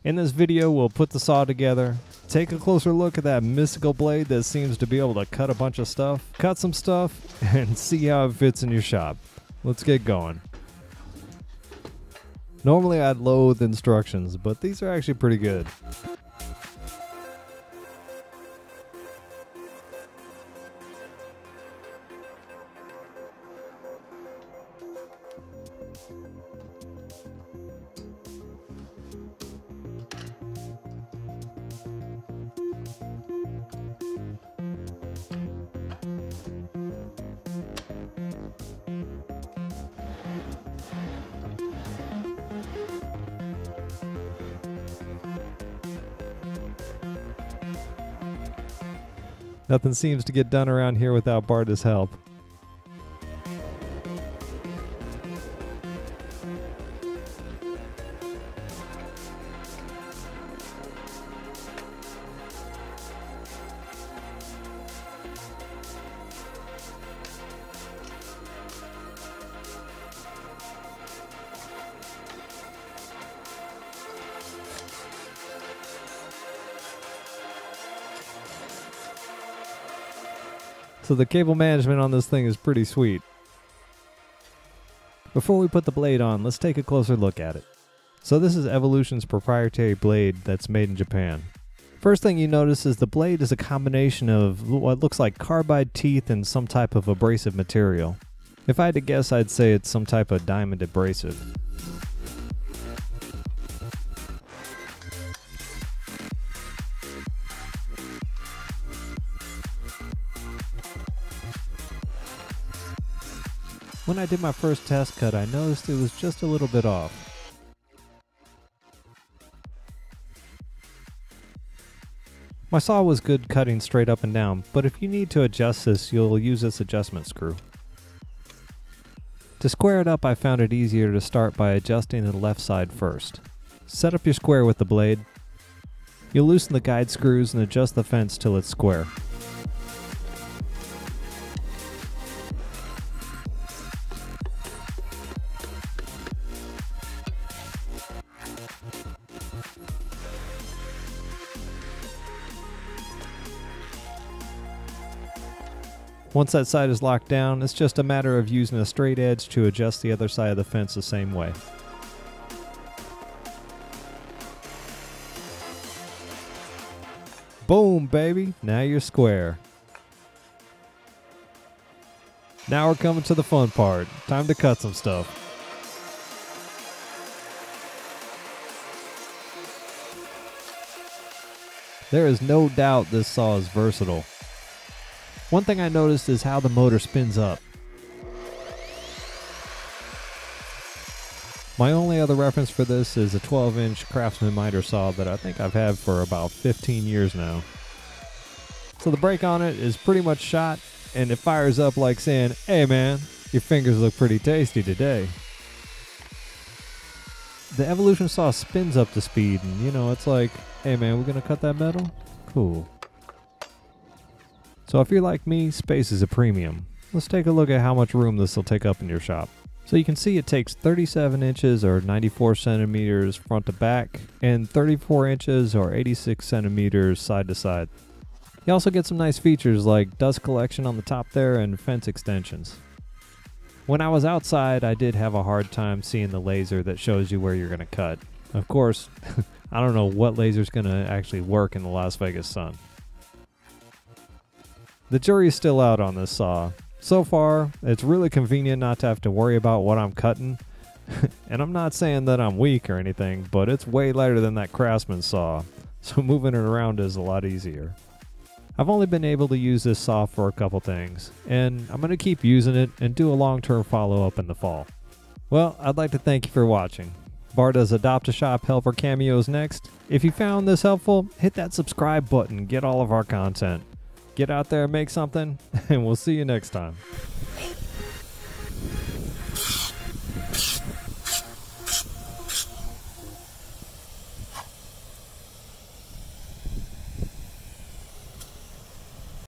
In this video, we'll put the saw together, take a closer look at that mystical blade that seems to be able to cut a bunch of stuff, cut some stuff, and see how it fits in your shop. Let's get going. Normally I'd loathe instructions, but these are actually pretty good. Nothing seems to get done around here without Barda's help. So the cable management on this thing is pretty sweet. Before we put the blade on, let's take a closer look at it. So this is Evolution's proprietary blade that's made in Japan. First thing you notice is the blade is a combination of what looks like carbide teeth and some type of abrasive material. If I had to guess, I'd say it's some type of diamond abrasive. When I did my first test cut, I noticed it was just a little bit off. My saw was good cutting straight up and down, but if you need to adjust this, you'll use this adjustment screw. To square it up, I found it easier to start by adjusting the left side first. Set up your square with the blade. You'll loosen the guide screws and adjust the fence till it's square. Once that side is locked down, it's just a matter of using a straight edge to adjust the other side of the fence the same way. Boom, baby! Now you're square. Now we're coming to the fun part. Time to cut some stuff. There is no doubt this saw is versatile. One thing I noticed is how the motor spins up. My only other reference for this is a 12-inch Craftsman miter saw that I think I've had for about 15 years now. So the brake on it is pretty much shot, and it fires up like saying, "Hey man, your fingers look pretty tasty today." The Evolution saw spins up to speed, and you know, it's like, "Hey man, we're gonna cut that metal? Cool." So if you're like me, space is a premium. Let's take a look at how much room this will take up in your shop. So you can see it takes 37 inches or 94 centimeters front to back, and 34 inches or 86 centimeters side to side. You also get some nice features like dust collection on the top there and fence extensions. When I was outside, I did have a hard time seeing the laser that shows you where you're going to cut. Of course, I don't know what laser is going to actually work in the Las Vegas sun. The jury's still out on this saw. So far, it's really convenient not to have to worry about what I'm cutting. And I'm not saying that I'm weak or anything, but it's way lighter than that Craftsman saw, so moving it around is a lot easier. I've only been able to use this saw for a couple things, and I'm going to keep using it and do a long-term follow-up in the fall. Well, I'd like to thank you for watching. Barda's Adopt-A-Shop Helper cameos next. If you found this helpful, hit that subscribe button, get all of our content. Get out there and make something, and we'll see you next time.